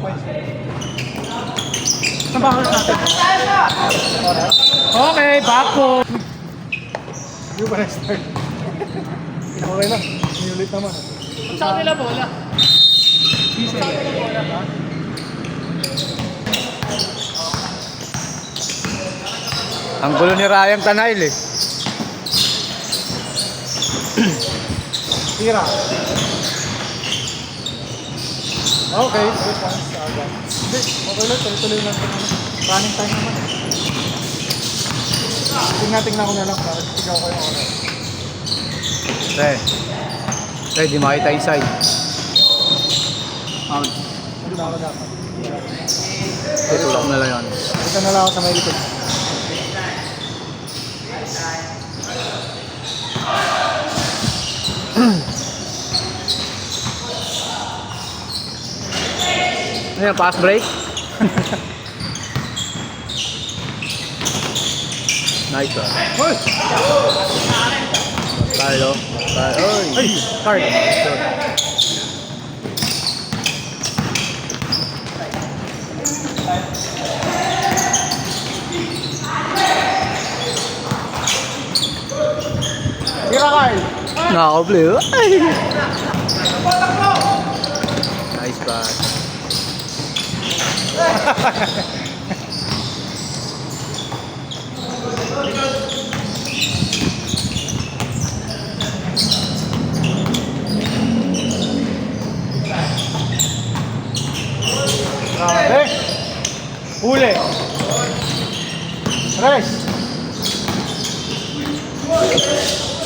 points. Nabakas natin. Okay, back po. Hindi ba na-start? Okay lang. Niulit naman. Sa kanila bola. Sa kanila bola ba? Ang gulo ni Ryan Tanail eh. Tira. Okay, 3 points. Aga. Hindi, okay lang. Tuloy-tuloy lang. Running time naman. Tingnan ko na lang para tigaw ko yung oras. Pre, di makita yung side. Out. Hindi na ako dapat. Tutulak na lang yan. Dito na lang ako sa may likod. Ano yan, pass break? Nice one. Hoy! Carlo. Ay! Card! Tira, Carl! Nakaka-play. Ay! Nice pass. Grabe! Huli! Rest!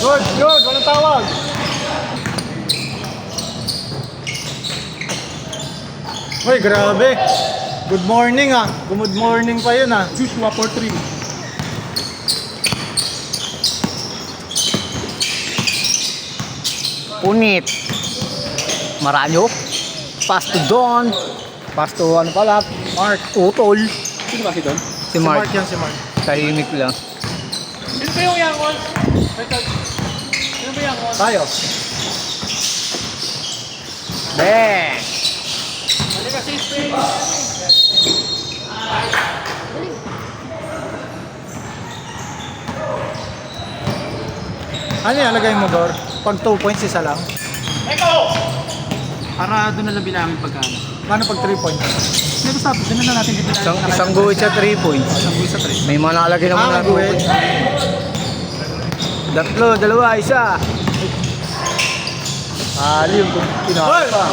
Good! Walang tawag! Uy, grabe! Good morning ah! Good morning pa yun ah! Joshua for 3. Punit. Maranyo. Pass to Don. Pass to ano pala? Mark. Utol. Sino ba si Don? Si Mark. Yan, si Mark. Tahimik lang. Sino ba yung Yangon? Sino ba yung Yangon? Tayo! Bang! Mali kasi Spain. Ano yung alagay mo, Dor? Pag 2 points, isa lang. Para doon na lang bilangin pagkano. Paano pag 3 points? Hindi, basta doon na lang natin bilangin. Isang guhit sa 3 points. Isang buhay sa 3. May mga nakalagay naman na 2 guhit. points. Tatlo, dalawa, isa. Yung pinaka pa.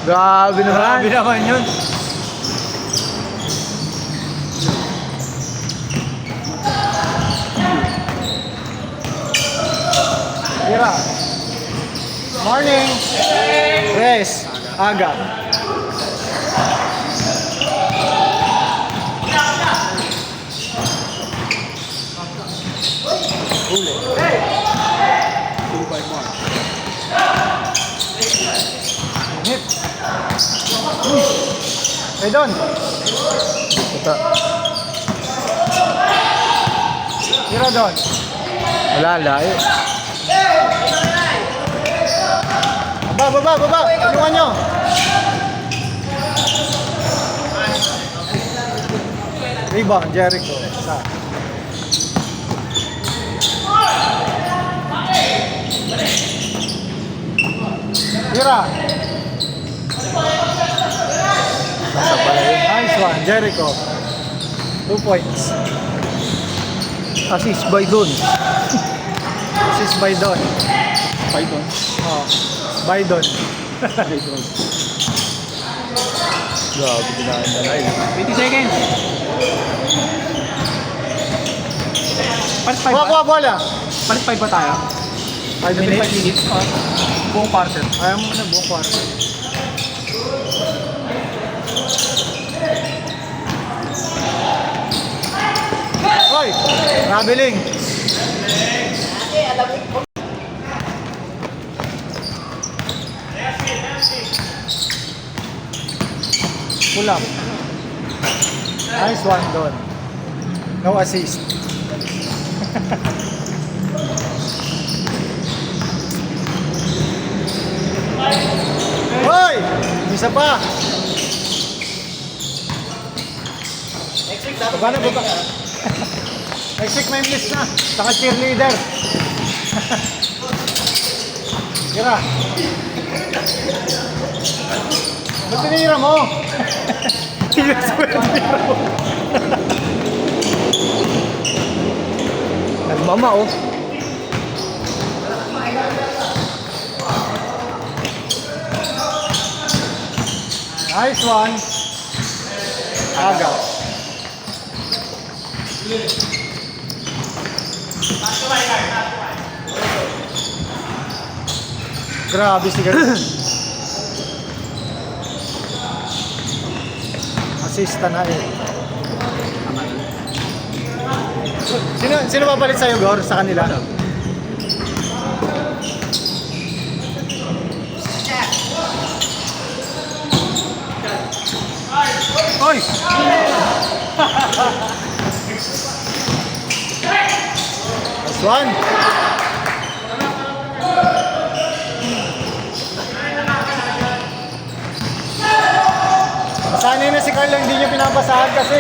Grabe naman. Grabe naman yun. Tira. Morning. Rest. Aga. Huli. Hit. Hey, Don. Ito. Tira, Don. Wala, layo. Baba. Tulungan nyo. Rebound, Jericho. Isa. Tira. Nasa pala yun. Nice one, Jericho. 2 points. Assist by Don. Assist by Don. Python. Oh, by Don. Grabe, dinaan-danay. 20 seconds. Palit 5 Kuha, ba? kuha, bola. Palit 5 ba tayo? 5 5 minutes. minutes. Buong quarter. Ayaw mo na buong kwarto. Hoy! Traveling! Pull up. Nice one, Don. No assist. Hoy! Isa pa! Baba na, baba. Next week may list na. Saka cheerleader. Tira. Ba't tinira mo? Yes, tinira mo. Nagmama oh. Nice one. Aga. Grabe si Garcia. Assista na eh. Sino papalit sa'yo, Gor? Sa kanila? Oy! Nice one! Masanay na si Carl lang, hindi niya pinapasahan kasi.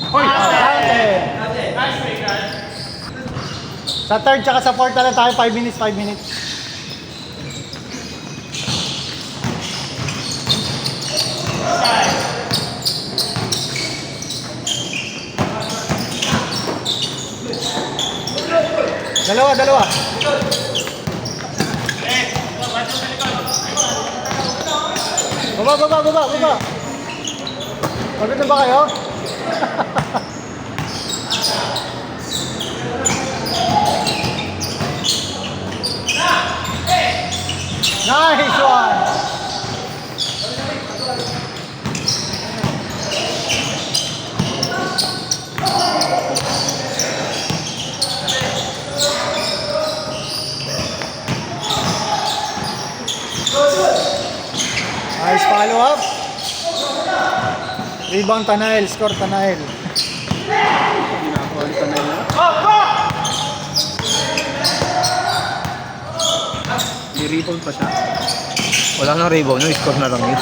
Hoy! Sa third tsaka sa fourth na lang tayo, 5 minutes, 5 minutes. Dalawa, dalawa. Baba, baba, baba, baba. Pagod na ba kayo? Nice one! Nice follow up. Rebound Tanael, score Tanael. May rebound pa siya. Wala nang rebound, no? Score na lang yun.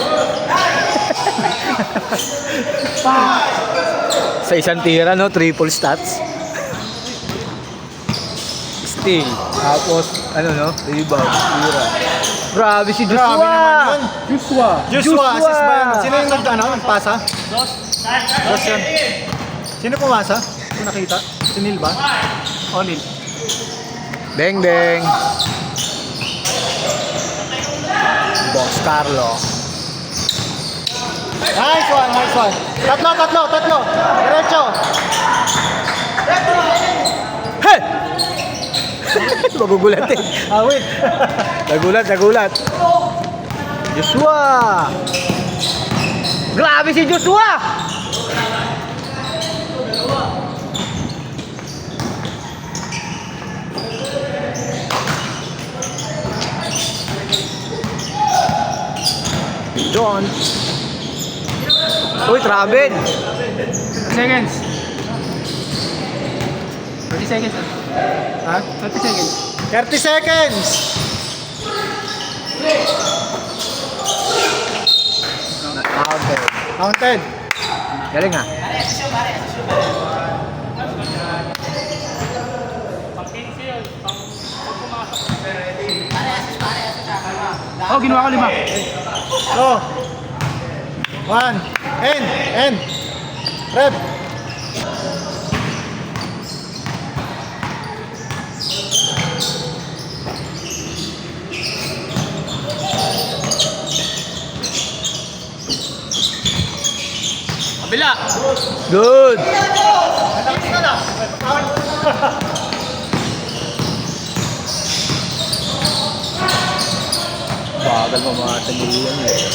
Sa isang tira, no? Triple stats. Steal. Tapos, ano, no? Rebound. Tira. Grabe si Grabe Joshua! naman yun. Joshua! Joshua, assist ba yan? Sino yung nagpasa? Dos yan. Sino pumasa? Kung nakita? Si Neil ba? O Neil. Beng, beng. Boss Carlo. Nice one, nice one. Tatlo, tatlo, tatlo. Diretso. Hey! Magugulat eh. Wait. Nagulat, nagulat. Joshua! Grabe si Joshua! John. Uy, travel. Seconds. 30 seconds. Ha? 30 seconds. 30 seconds. Okay. Counted. Galing ah. Oh, ginawa ko 5. Go. 1. End. Rep. Kabila! Good. Bagal mo mga tagulan eh.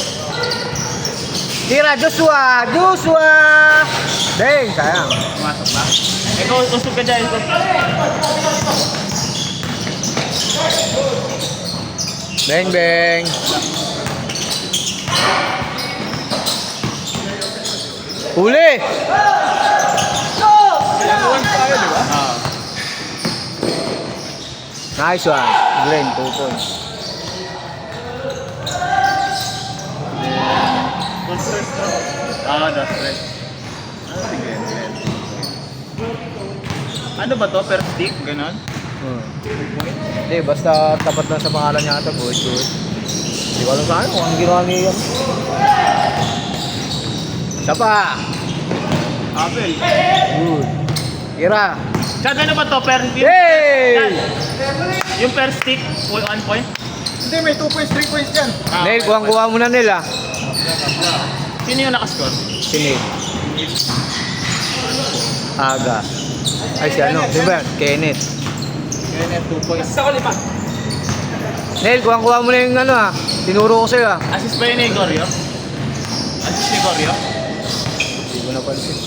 Tira, Joshua! Joshua! Dang, sayang. Pumasok ba? Ikaw, usog ka dyan. Bang, bang. Huli! Nice one. Glenn, 2 points. Full stress to. Ah, the stress. Ah, sige. Ano ba to? Per stick? Ganon? Hindi, basta tapat lang sa pangalan niya ata. Good, good. Hindi ko alam saan kung ang ginawa niya yan. Isa pa. Apple. Good. Kira. Chad, ano ba to? Per Hey! Chad, yung per stick, 1 point? Hindi, may 2 points, 3 points yan. Ah, Neil, okay, kuha muna nila. Sino yung nakascore? Si Neil. Aga. Ay, si ano? Di ba? Kenneth. Kenneth, 2 points. Neil, kuha muna yung ano ah. Tinuro ko sa'yo ah. Assist ba yun ni Goryo? Assist ni Goryo? Hindi ko napansin.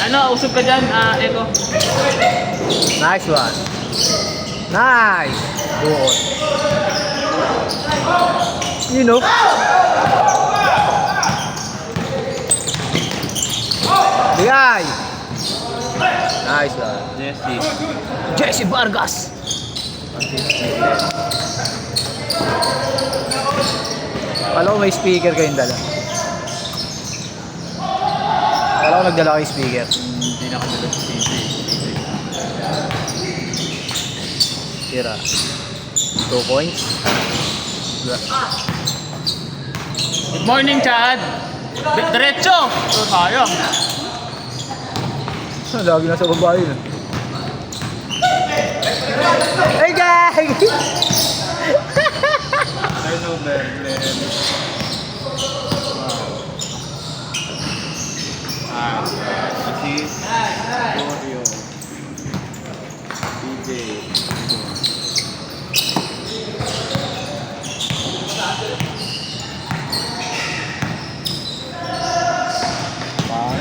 Ano, usog ka dyan, Eko? Nice one. Nice. Good. You know. Bigay. Nice one. Jesse. Jesse Vargas. Alam ko may speaker kayong dala. Alam ko nagdala kayo speaker. Hindi na ako dala sa TV. Tira. 2 points. Good morning, Chad! Diretso! Oh, sayang. Lagi na sa babae na. Hey guys! Hello, Berlen. Wow. Assist. Goryo. DJ.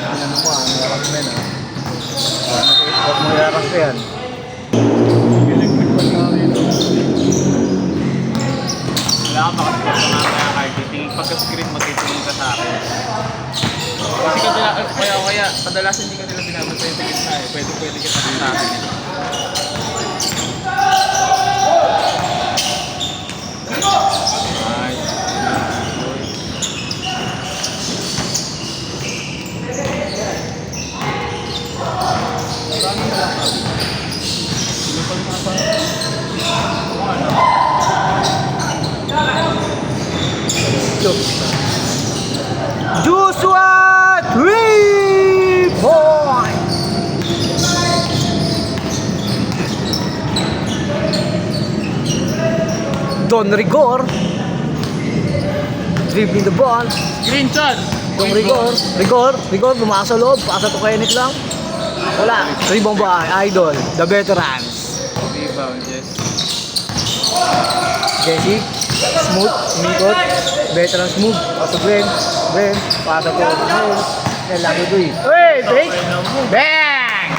Ano mo ang yarak men ha? Huwag mo yarak yan. Wala ka makascore sa mga kaya tingin pagka-screen magtitingin ka sa akin. Kasi kaya kadalasan hindi ka nila binabasa yung tingin na eh. Pwede kita sa akin. Joshua 3 points. Don Rigor dribbling the ball. Screenshot! Don Rigor bumakas sa loob, pasa to Kenneth lang. Wala, rebound ba? Idol, the veterans. Rebound, yes. Jesse, smooth, umikot, veterans move, paso Glenn, pasa to Nel, lang ito eh. Hey, break! Bang!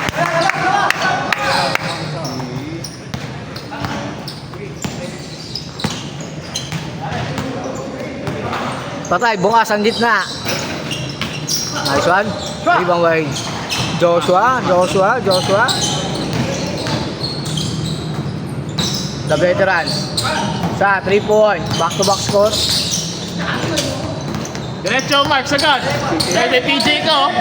Patay, bungas ang gitna. Nice one. Rebound by Joshua. The veterans. Sa 3 point. Back-to-back score. Diretso, Mark, sagad! Pwede PJ ka, oh!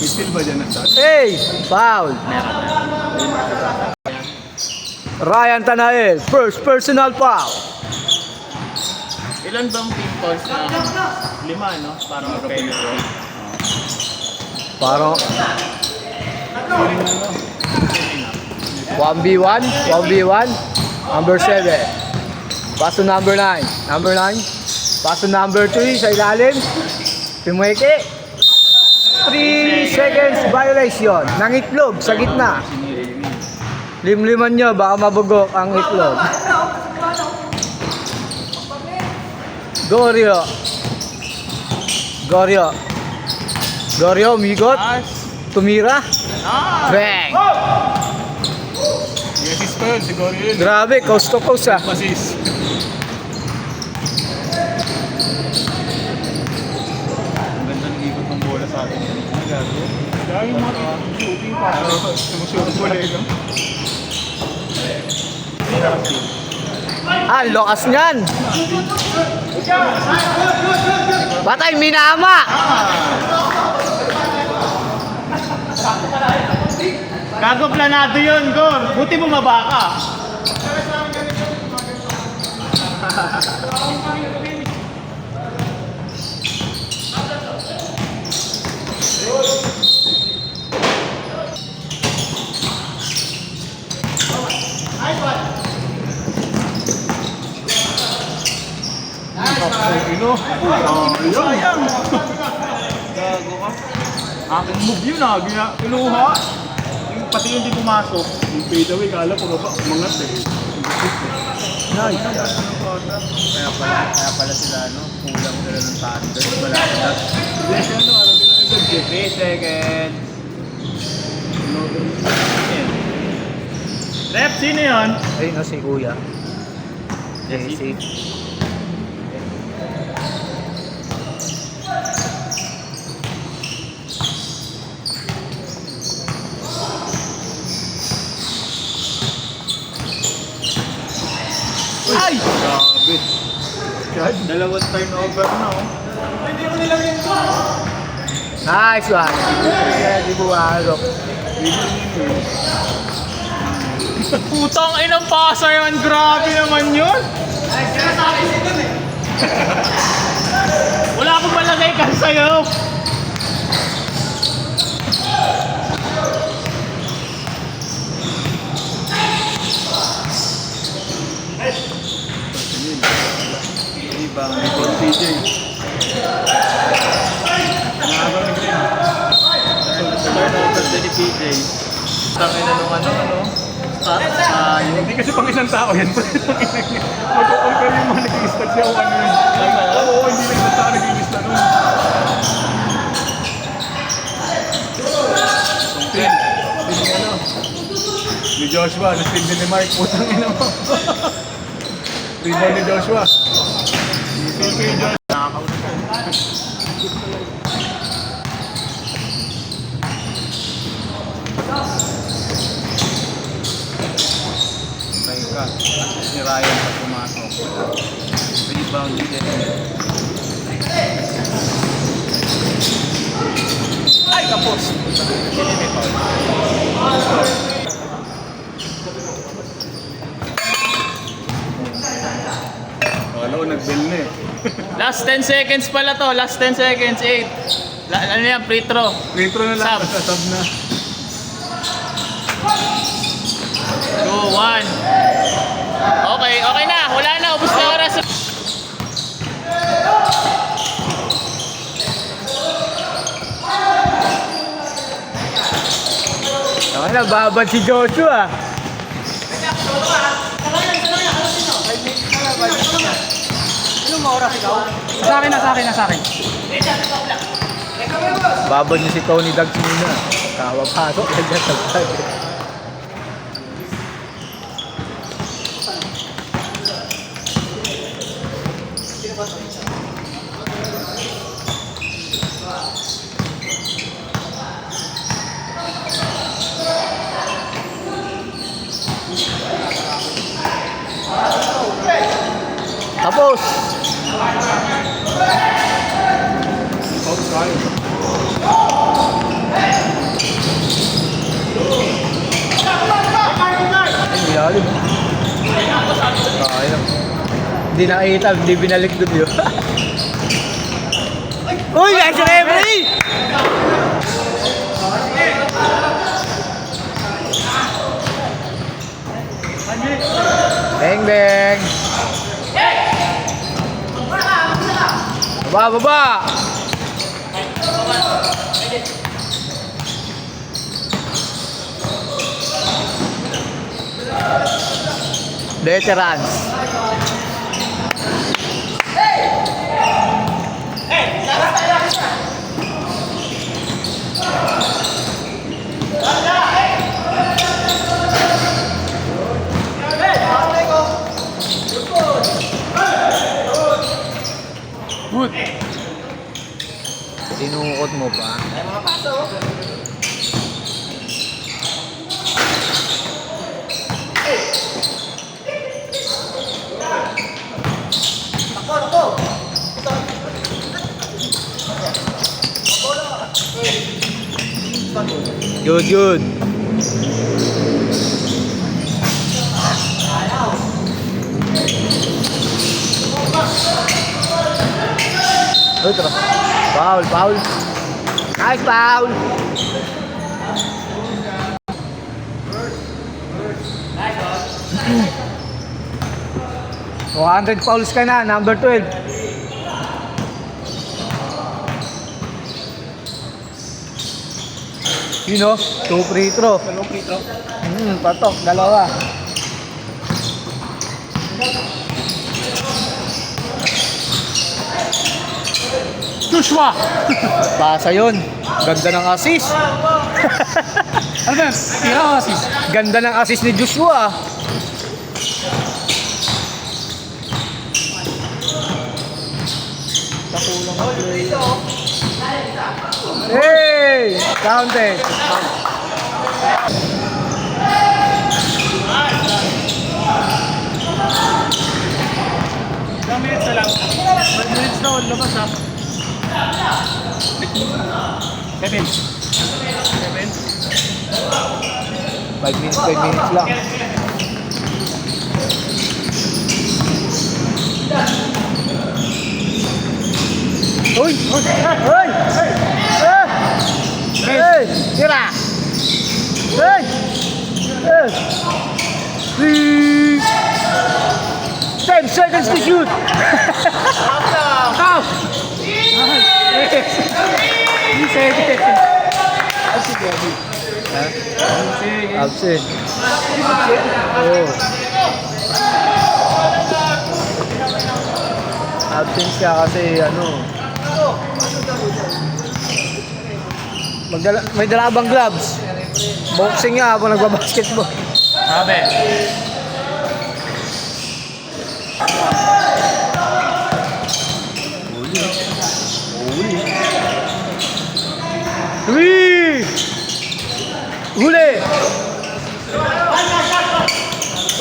Still ba dyan ang shot? Hey! Foul. Ryan Tanael. First personal foul. Ilan bang team calls na? 5, no? Parang penalty. Parang 1v1. Number 7. Pass to number 9. Pass to number 3 sa ilalim. Pimweke. 3 seconds violation ng itlog sa gitna. Limliman nyo, baka mabugok ang itlog. Goryo, migot. Tumira. Bang! Yes, ko yun, siguro yun. Grabe, coast to coast ah. Assist. Ang ganda ng ikot ng bola sa atin. Dahil yung mga shooting pa. Sumusunod bola yun. Ah, lokas niyan. Batay, minama. Gago planado yun, Gor. Buti bumaba ka. Sayang. Gago ka. Aking move yun ah. Kinuha. Yung pati yung di pumasok. Yung fade away, kala ko ba? Umangat eh. Nice. Kaya pala sila ano, kulang sila ng thunder. Wala ka na. Yes, ano, 3 seconds. Rep, sino yun? Ayun, si Kuya. JC. Ay! Grabe. Dalawang turnover na oh. Nice one. Di buwalok. Putang inang pasa yun. Grabe naman yun. Wala akong malagay ka sa'yo. Ibang Nicole CJ. Nakabang ni Green. Turnover din ni PJ. Tangin na nung ano. Hindi kasi pang isang tao yan. Mag-compare yung mga nag-i-start siya o ano yun. Oo, hindi lang isang tao nag-i-start nun. Tin ni ano. Ni Joshua, na-steam din ni Mark. Putang ina mo. Rebound ni Joshua. Steal kay Joshua. Nakakausap ko. Ka. Si Ryan pa pumasok. Rebound din. Ay, kapos. Sino may foul? Wala ko nag-bill na eh. Last 10 seconds pala to. Last 10 seconds. 8. Ano yan? Free throw. Retro na lang. Sub. Sub na. 2, 1. Okay, okay na. Wala na. Ubus na oras. Ako na, babad si Joshua. Sa akin. Babad niya si Tony Dags muna. Kawapasok, kaya sabay. Tapos! Ay, lalim. Ayun. Hindi nakita, hindi binalik doon yun. Uy, nice referee! Bang, bang! Baba, baba! Veterans. Good. Tinukot mo pa. Good, good. Uy, tara. Foul, foul. Nice foul. So, 100 fouls ka na, number 12. You know, 2 free throw. Dalawang free throw. Patok, dalawa. Joshua! Pasa yun. Ganda ng assist. Ano ba? Tira o assist? Ganda ng assist ni Joshua. Hey! Counted. Ilang minutes na lang. 5 minutes na all labas ha. 7. 5 minutes lang. Uy! Uy! Uy! Hey! Tira! Hey! Hey! 10 seconds to shoot! Stop! Yes! 3 seconds. Absent. Oh. Absent siya kasi ano. May dala bang gloves? Boxing nga habang nagbabasketball. Sabi. Three! Huli!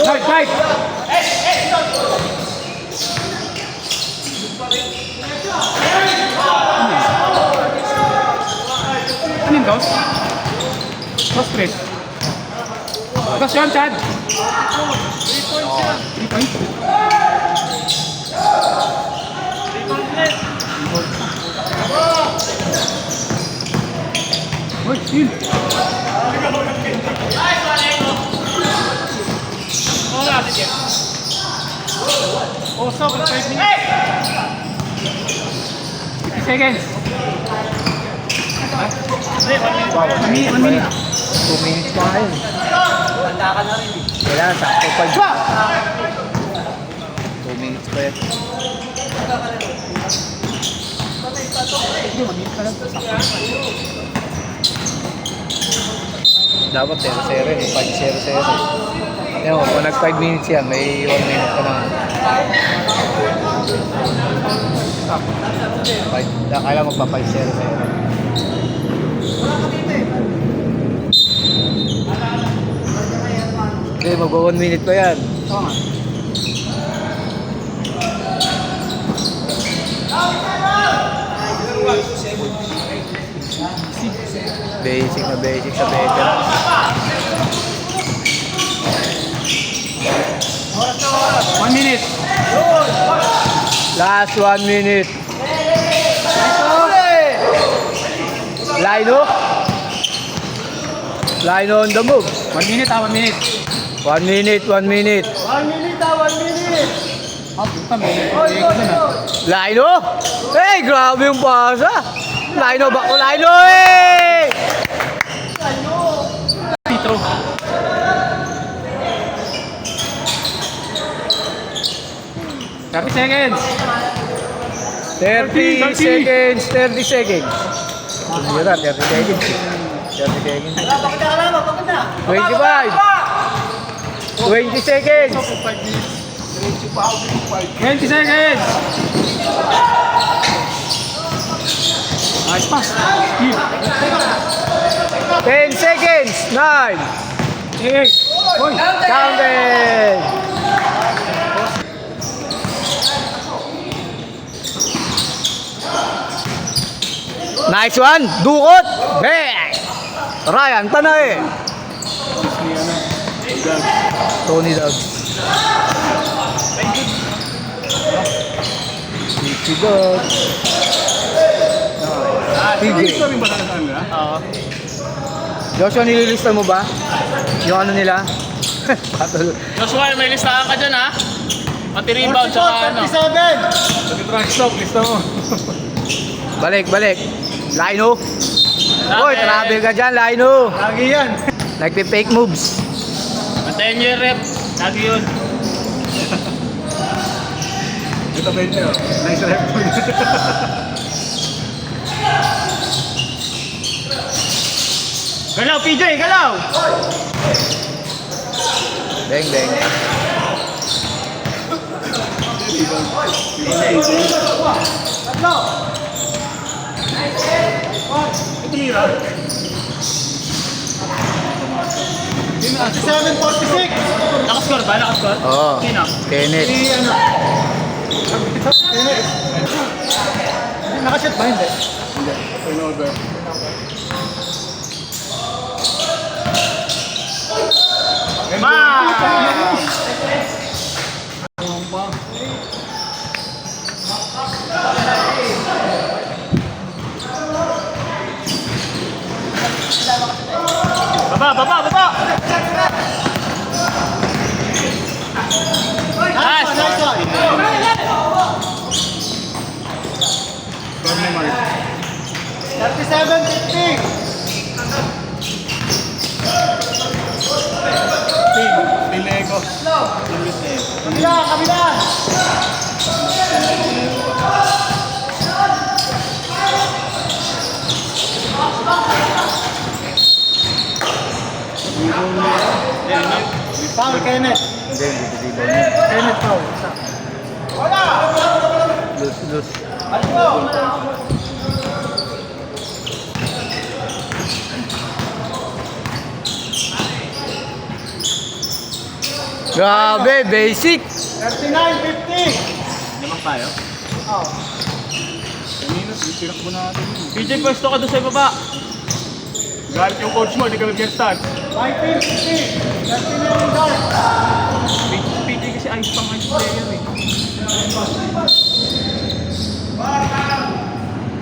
Fight, fight! Ano yun, Dos? Dos, tres. Dos yun, Chad. 3 points. Uy, yun. Oh, so, 5 minutes. 50 seconds. 1 minute. 2 minutes pa ngayon. Handa ka na rin eh. Kailangan sakto pa. 2 minutes pa yan. Dapat 0-0 eh. 5-0-0. Yan mo, kung nag 5 minutes yan, may 1 minute ka na. Kailangan magpa 5-0-0. Okay, magwa 1 minute pa yan. Basic na basic sa veteran. One minute. Last 1 minute. Lino? Lino on the move. 1 minute, 1 minute. 1 minute, 1 minute. Ah, puta, may ikot na na. Lino? Hey, grabe yung pasa. Lino ba? O, Lino eh! Pitro. 30 seconds. 30 seconds, 30 seconds. Tumira, 30 seconds. 30 seconds. 25. 20 seconds. 20 seconds. Nice pass. Here. 10 seconds. 9. 8. Hoy. Counted. Nice one. Dukot. Bang. Ryan Tanay. Tony Dogs. Tiki Dogs. TJ. Gusto rin ba talagang ka? Oo. Joshua, nililista mo ba? Yung ano nila? Joshua, may listahan ka dyan ha? Pati rebound, tsaka ano. 37. Pag-track stop, lista mo. Balik. Lino. Hoy, travel ka dyan, Lino. Lagi yan. Nagpe-fake moves. Antayin nyo yung rep. Lagi yun. Ito ba yun? Nice rep. Galaw, PJ, galaw! Bang. Ito mira. 37-46. Nakascore ba? Nakascore? Oo. Sino? Kenneth. Nakashoot ba? Hindi. Turnover. Baba! Nice one, nice one. Score ni Mark. 37-50. Still Ego. Kabila. Foul, Kenneth. Kenneth foul. Loose. Grabe, basic. 39-50. Lamang tayo. Oh. Kanina, tinakbo natin yun. PJ, pwesto ka doon sa ibaba. Galit yung coach mo, di ka nag-start. 19-50. 13 yung guard. PJ kasi ayos pang ayos player eh.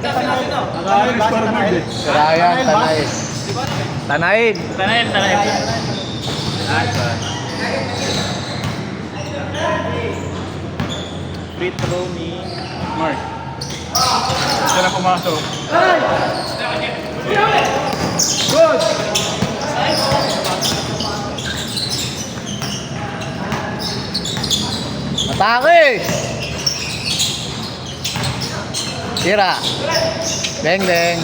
Nag-aaral yung scoreboard eh. Ryan Tanay. Tanayin. Tanayin. Nice one. Free throw ni Mark. Siya na pumasok. Good. Atake. Tira. Bang. 41.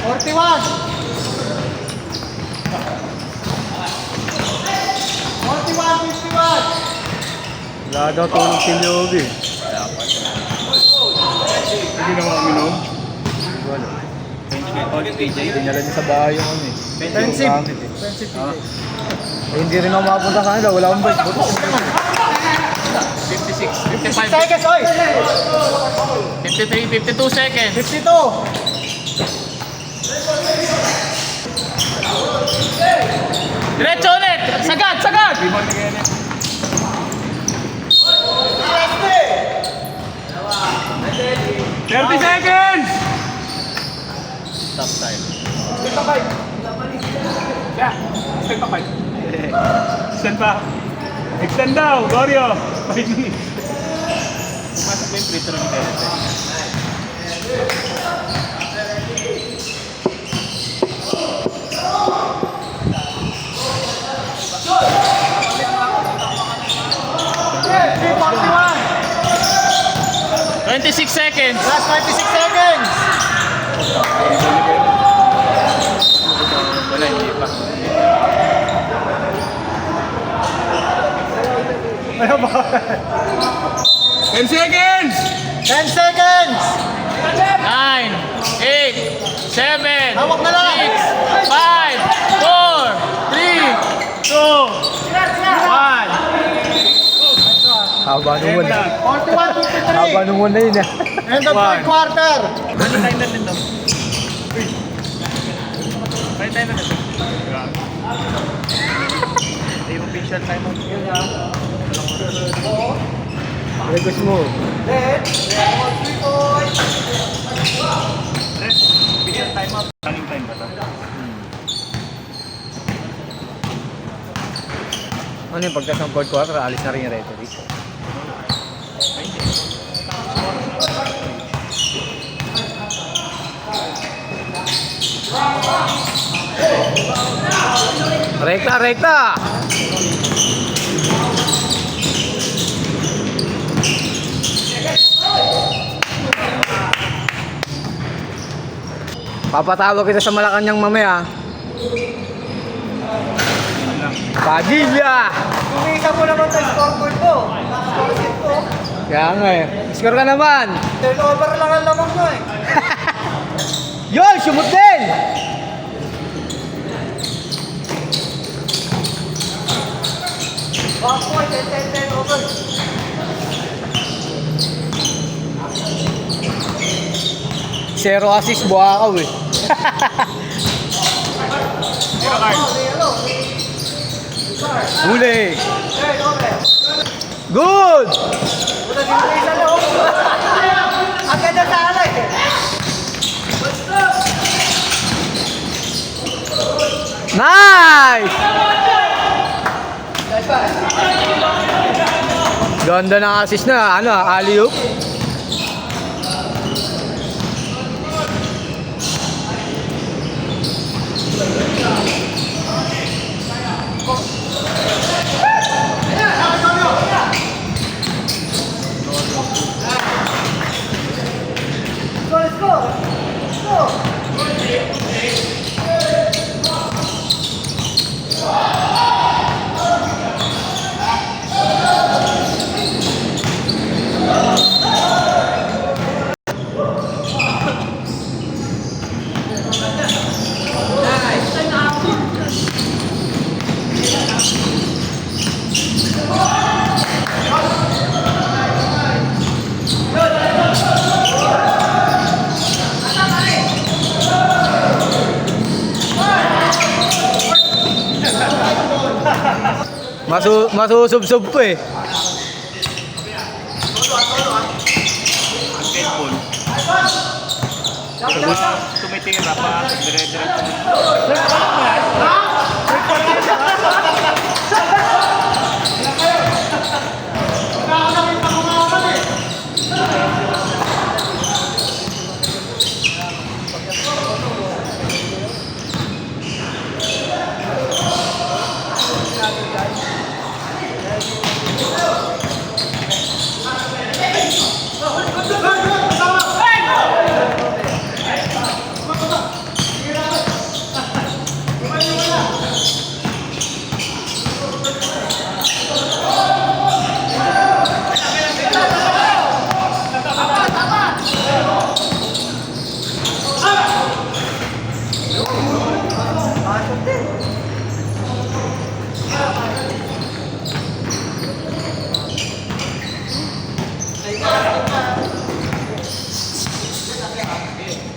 41-51. Wala daw tulog si Lyobi. Hindi na mga minom. Wala. PJ. Dinala niya sa bahay yung ano eh. Defensive. Yung gamit eh. Defensive. Hindi rin ako makapunta sa kanila. Wala akong bike. 56, 55, Seconds, oy. 53, 52 seconds. 52. Diretso ulit! Sagad! Rebound ni Kenneth. 30 seconds! Stop time. Yeah, extend pa 5. Extend pa. Extend daw, Gorio. 5 minutes. Pumasok ba yung free throw ni Kenneth eh? Okay, 41. 26 seconds. Last 26 seconds. Wala, hindi pa. Ano ba? 10 seconds! 10 seconds. 9, 8, 7, Hawak na lang. 6, 5, 4, 3, 2, 1. Haba nung one. 41-53. Haba nung one na yun ah. End of third quarter. Ano timer din daw? Tayo tayo na nito. Yung official time out yun ha. Request mo. Official time out. Running time ba ito? Ano yung pagtas ng fourth quarter, alis na rin yung referee. Rekta, rekta! Papatalo kita sa Malacanang mamaya. Padilla! Kumisa mo naman sa scoreboard ko. Scoreboard ko. Kaya nga eh. Score ka naman! Turnover lang ang lamang mo eh. Yun! Sumot din! Back point, 10 over. Zero assist, buha ka eh. Zero card. Huli! Good! Ang ganda sa alay. Nice! Ganda ng assist na, ano, alley-oop. Let's go. Let's go. Masusub-sub po eh. Basketball. Tapos tumitira pa. Dire-diretso.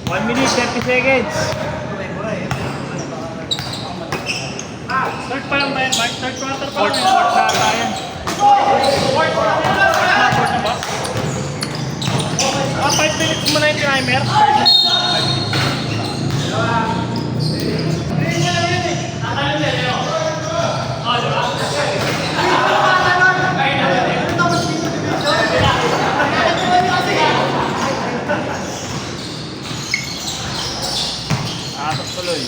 One minute, 30 seconds. Third pa lang ba yan, Mark? Third quarter pa lang Fourth yan. na tayo. Fourth na ba? 5 minutes mo na yung timer. Atas tuloy.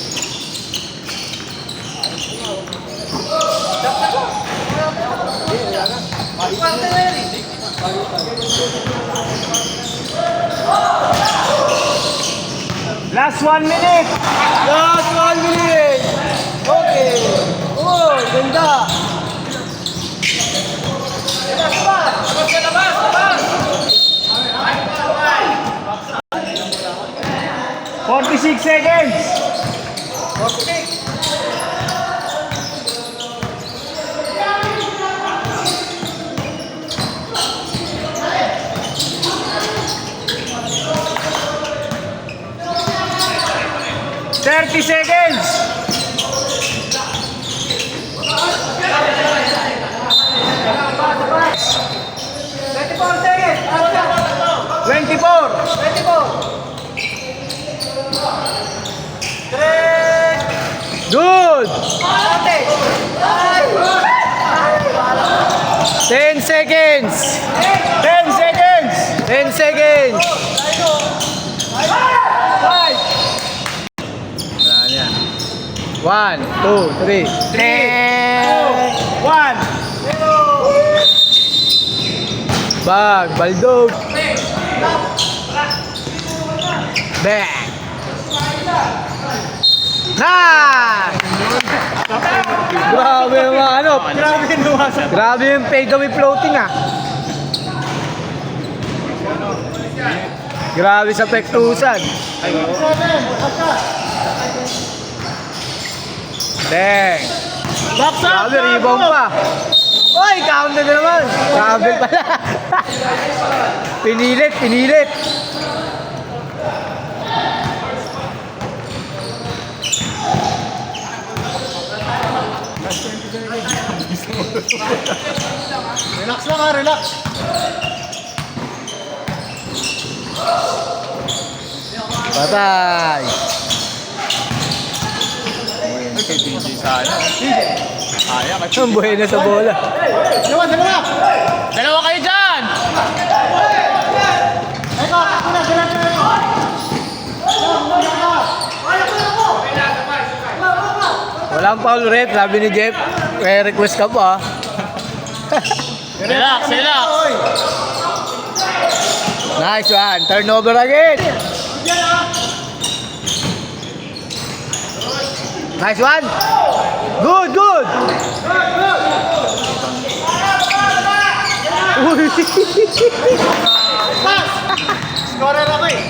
Last 1 minute! Last 1 minute! Okay! Oh, ganda! 46 seconds! 30 seconds! seconds! 10 seconds! 10 seconds! Ayan yan. 1, 2, 3. 1. Bag, baldog. Bang! Na! Grabe yung mga ano. Grabe yung luwasan. Grabe yung fade away floating ah. Grabe sa pektusan. Dang! Grabe, rebound pa. Oy, counter na naman. Grabe pala. Pinilit, pinilit. Relax lang ha, relax. Patay. Kay DJ sana. Kaya, kasi. Ang buhay na sa bola. Dalawa. Dalawa kayo dyan! Eko, ako na, dalawa. Walang foul rep, sabi ni Jeff. Kaya request ka pa. Relax, relax! Nice one. Turnover again. Nice one. Good, good. Uy. Scorer ako eh.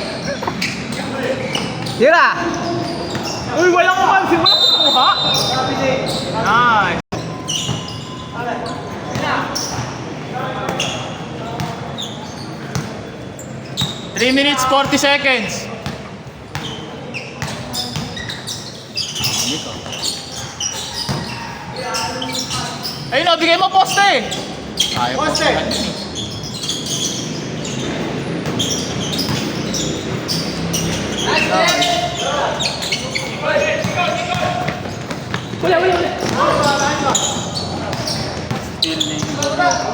Tira. Uy, walang umansin! Walang kumuha! Nice! Three minutes, 40 seconds. Ayun o, bigay mo poste! Ayaw Poste.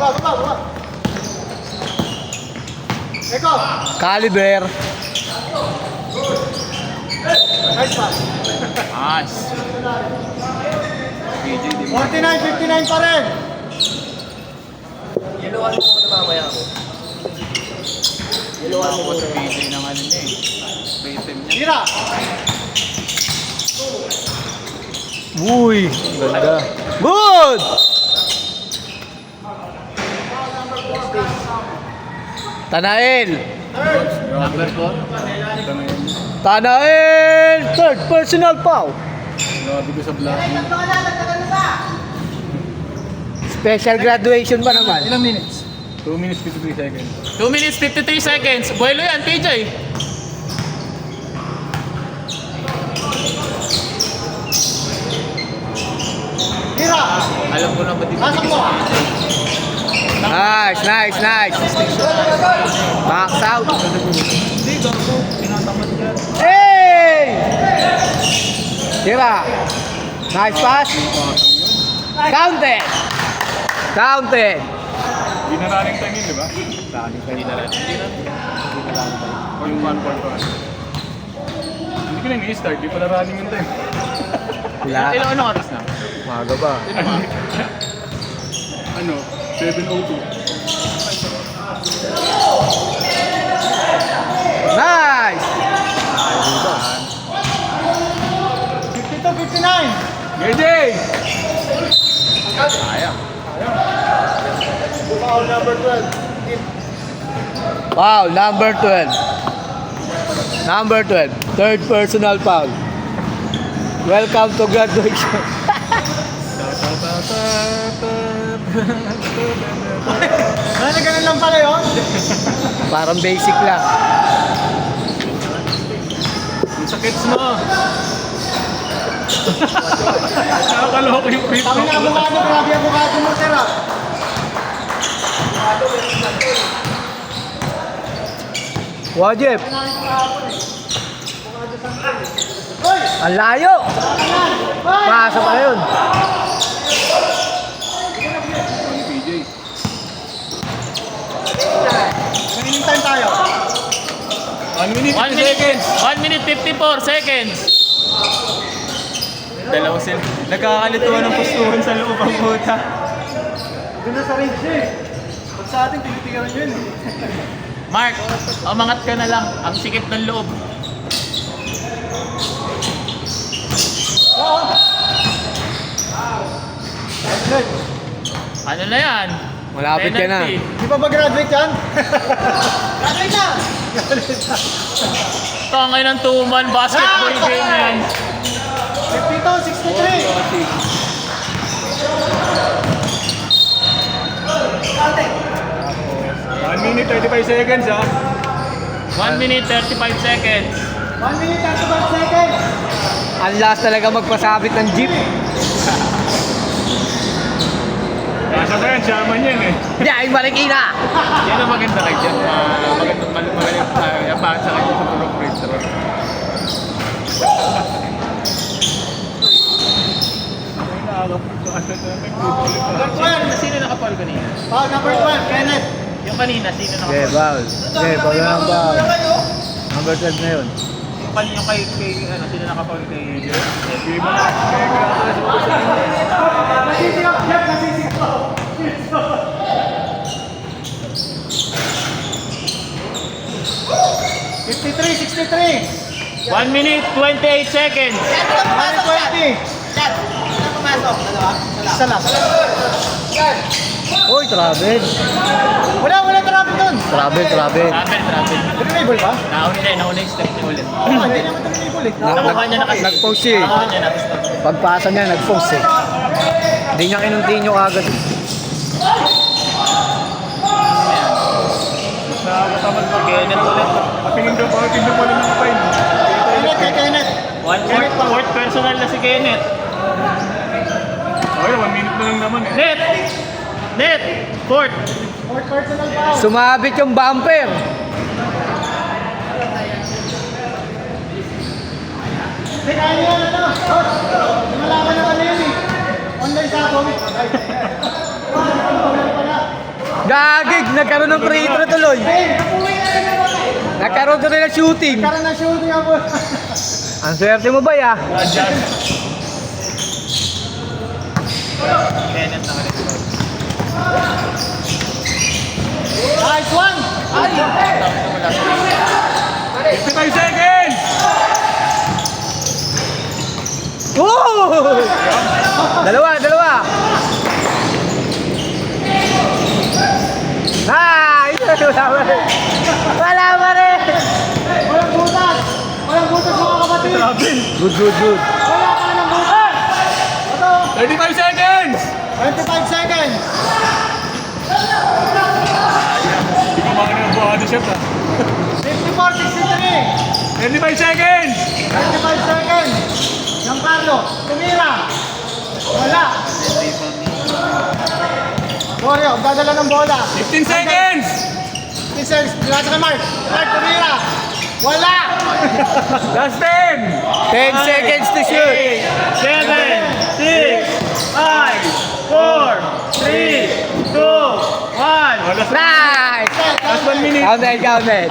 Baba. Eko. Caliber. Nice pass. Nice. 49-59 pa rin. Tapos PJ ng ano niya eh. Rated niya. Tira. Uy, ganda. Good! Tanael. Number 4. Tanael! Third personal foul. Grabe ko sa black. Special graduation pa naman. Ilang minutes? 2 minutes 53 seconds. 2 minutes, 53 seconds. Buelo yan, PJ. Tira. Alam ko na ba di Pasok mo. Nice, nice, nice. Box out. Hey! Tira. Nice pass. Counted. Counted. Hindi na running time yun, di ba? Hindi na rin. O yung 1 point pa. Hindi ko na ni-start, di pala running yung time. Wala. Ilang oras na? Maga ba? Ano? 7:02. Nice! 52-59. GJ! Foul number 12. Foul, number 12. Number 12. Third personal foul. Welcome to graduation. Ganun lang pala yun. Parang basic lang. Ang sakit mo! Nakakaloko yung free Kami throw. na abogado, grabe abogado mo, sir. ah. Wajib. Ang layo. Pasa pa yun. PJ. minute 1 50 minute, seconds. 1 minute 54 seconds. Dalawa sila. Nagkakalituan ng pustuhan sa loob ang puta. Doon na sa range eh. Pag sa atin, tinitigan yun eh. Mark, umangat ka na lang. Ang sikip ng loob. Good. Ano na yan? Malapit ka na. Penalty. Di pa ba graduate yan? Graduate na! Tangay ng 2-man basketball game yan. 52-63. 1 minute 35 seconds ha. 1 minute 35 seconds. 1 minute 35 seconds. Ang last talaga magpasabit ng jeep. Kasa ba yan? Shaman yan eh. Yan, Marikina! Yan ang maganda kay Jeff. Magaling yapakan sa kanya sa puro free throw. Sino nakapaul kanina? Foul number 12, Kenneth. Yung kanina, sino Okay, nakapaul? foul. Okay, foul na lang foul. Number 12 na yun. Yung kay ano, sino nakapaul kay Jeff? Nasisigap, Jeff, nasisigap. 53-63. 1 minute 28 seconds. 120. Isa lang. Uy, travel. Wala traffic doon. Travel. Travel. Dribble ba? Nauna yung step niya ulit. Hindi naman dribble eh. Nakuha niya na kasi. Nag-post siya eh. Nakuha niya na kasi. Pagpasa niya, nag-post eh. Hindi niya kinuntinyo agad. Nakakatamad pa. Kenneth ulit. Patingin daw pa lang ng time. Kenneth, kay Kenneth. Fourth personal na si Kenneth. Okay, 1 minute na lang naman eh. Net! Fourth! Fourth personal foul. Sumabit yung bumper. Hindi, kaya niya ano. Lumalaban na kanina eh. Online sa ako. Gagig, nagkaroon ng free throw tuloy. Nagkaroon tuloy ng shooting. Karoon na shooting ako. Ang swerte mo ba ya? Kenneth na ulit. Nice one. 55 seconds! Woo! Dalawa. Nice! Wala pa rin. Walang butas. Walang butas mga kapatid. Good. Wala ka ng butas. Ito. 35 seconds! 25 seconds. Hindi ko makakita ng buha ni Chef ha. 54-63. 25 seconds! 25 seconds. Giancarlo, tumira. Wala. Wario, dadala ng bola. 15 seconds! 15 seconds. Nasa kay Mark. Mark, tumira. Wala. Last 10! 10 seconds to shoot. 7, 6, 5, 4, 3, 2, 1. Nice! Last 1 minute. Counted. Counted.